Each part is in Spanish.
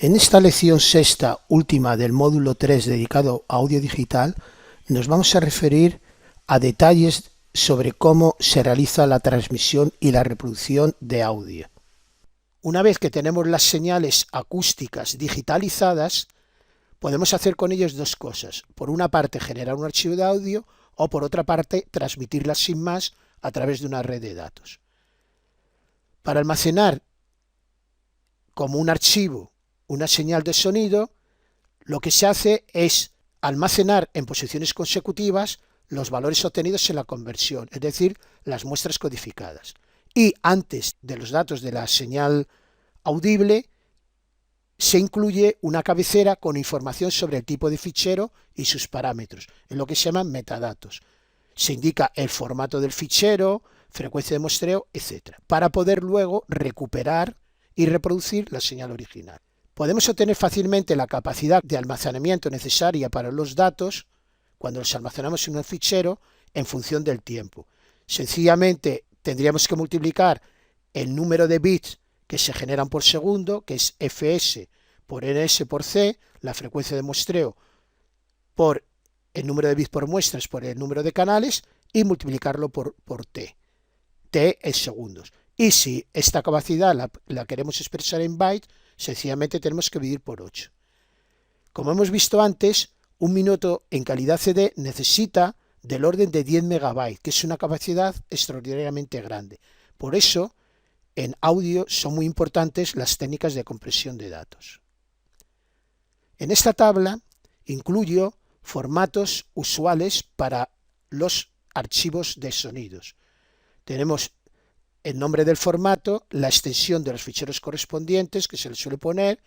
En esta lección sexta última del módulo 3 dedicado a audio digital, nos vamos a referir a detalles sobre cómo se realiza la transmisión y la reproducción de audio. Una vez que tenemos las señales acústicas digitalizadas, podemos hacer con ellos dos cosas. Por una parte, generar un archivo de audio o por otra parte, transmitirlas sin más a través de una red de datos. Para almacenar como un archivo una señal de sonido, lo que se hace es almacenar en posiciones consecutivas los valores obtenidos en la conversión, es decir, las muestras codificadas. Y antes de los datos de la señal audible, se incluye una cabecera con información sobre el tipo de fichero y sus parámetros, en lo que se llaman metadatos. Se indica el formato del fichero, frecuencia de muestreo, etc., para poder luego recuperar y reproducir la señal original. Podemos obtener fácilmente la capacidad de almacenamiento necesaria para los datos cuando los almacenamos en un fichero en función del tiempo. Sencillamente tendríamos que multiplicar el número de bits que se generan por segundo, que es fs por ns por c, la frecuencia de muestreo por el número de bits por muestras por el número de canales, y multiplicarlo por t. T es segundos. Y si esta capacidad la queremos expresar en bytes, sencillamente tenemos que dividir por 8. Como hemos visto antes, un minuto en calidad CD necesita del orden de 10 megabytes, que es una capacidad extraordinariamente grande. Por eso, en audio son muy importantes las técnicas de compresión de datos. En esta tabla incluyo formatos usuales para los archivos de sonidos. Tenemos el nombre del formato, la extensión de los ficheros correspondientes que se les suele poner,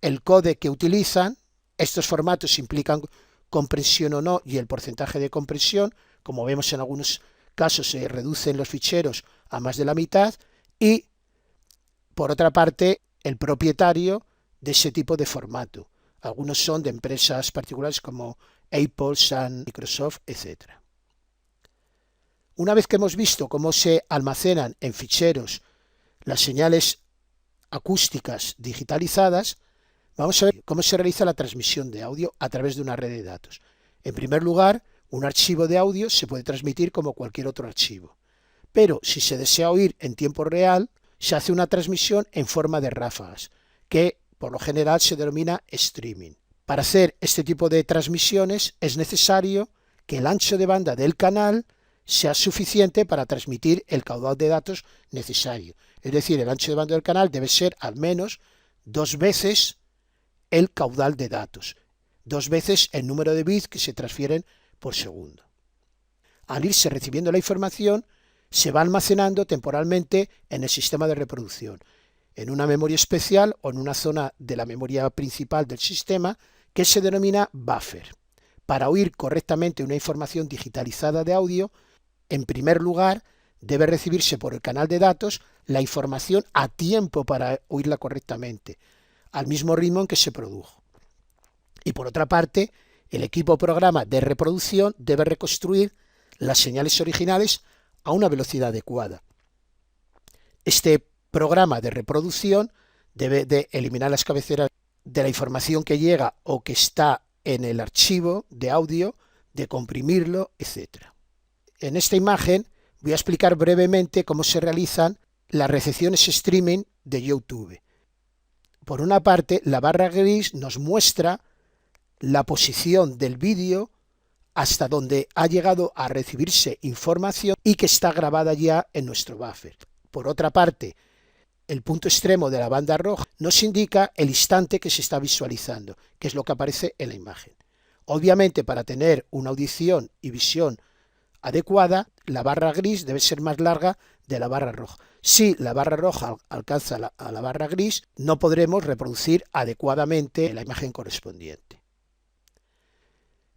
el códec que utilizan. Estos formatos implican compresión o no y el porcentaje de compresión. Como vemos, en algunos casos se reducen los ficheros a más de la mitad, y por otra parte el propietario de ese tipo de formato. Algunos son de empresas particulares como Apple, Sun, Microsoft, etc. Una vez que hemos visto cómo se almacenan en ficheros las señales acústicas digitalizadas, vamos a ver cómo se realiza la transmisión de audio a través de una red de datos. En primer lugar, un archivo de audio se puede transmitir como cualquier otro archivo, pero si se desea oír en tiempo real, se hace una transmisión en forma de ráfagas, que por lo general se denomina streaming. Para hacer este tipo de transmisiones es necesario que el ancho de banda del canal sea suficiente para transmitir el caudal de datos necesario. Es decir, el ancho de banda del canal debe ser al menos 2 veces el caudal de datos, 2 veces el número de bits que se transfieren por segundo. Al irse recibiendo la información, se va almacenando temporalmente en el sistema de reproducción, en una memoria especial o en una zona de la memoria principal del sistema que se denomina buffer. Para oír correctamente una información digitalizada de audio, en primer lugar, debe recibirse por el canal de datos la información a tiempo para oírla correctamente, al mismo ritmo en que se produjo. Y por otra parte, el equipo programa de reproducción debe reconstruir las señales originales a una velocidad adecuada. Este programa de reproducción debe de eliminar las cabeceras de la información que llega o que está en el archivo de audio, de comprimirlo, etc. En esta imagen voy a explicar brevemente cómo se realizan las recepciones streaming de YouTube. Por una parte, la barra gris nos muestra la posición del vídeo hasta donde ha llegado a recibirse información y que está grabada ya en nuestro buffer. Por otra parte, el punto extremo de la banda roja nos indica el instante que se está visualizando, que es lo que aparece en la imagen. Obviamente, para tener una audición y visión adecuada, la barra gris debe ser más larga de la barra roja. Si la barra roja alcanza a la barra gris, no podremos reproducir adecuadamente la imagen correspondiente.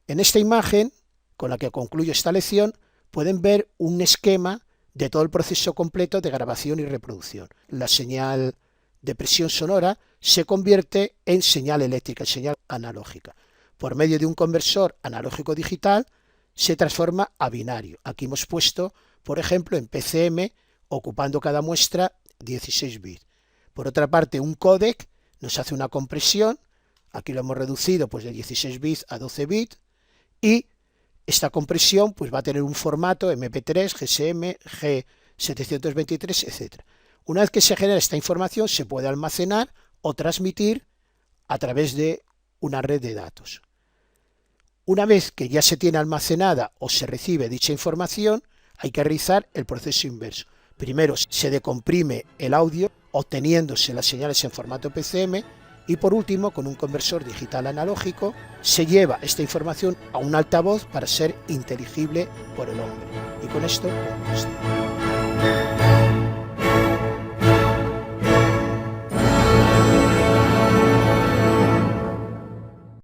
En esta imagen, con la que concluyo esta lección, pueden ver un esquema de todo el proceso completo de grabación y reproducción. La señal de presión sonora se convierte en señal eléctrica, en señal analógica. Por medio de un conversor analógico digital, se transforma a binario. Aquí hemos puesto, por ejemplo, en PCM, ocupando cada muestra 16 bits. Por otra parte, un códec nos hace una compresión, aquí lo hemos reducido pues de 16 bits a 12 bits, y esta compresión pues va a tener un formato MP3, GSM, G723, etc. Una vez que se genera esta información, se puede almacenar o transmitir a través de una red de datos. Una vez que ya se tiene almacenada o se recibe dicha información, hay que realizar el proceso inverso. Primero se decomprime el audio, obteniéndose las señales en formato PCM, y por último, con un conversor digital analógico, se lleva esta información a un altavoz para ser inteligible por el hombre. Y con esto concluyo.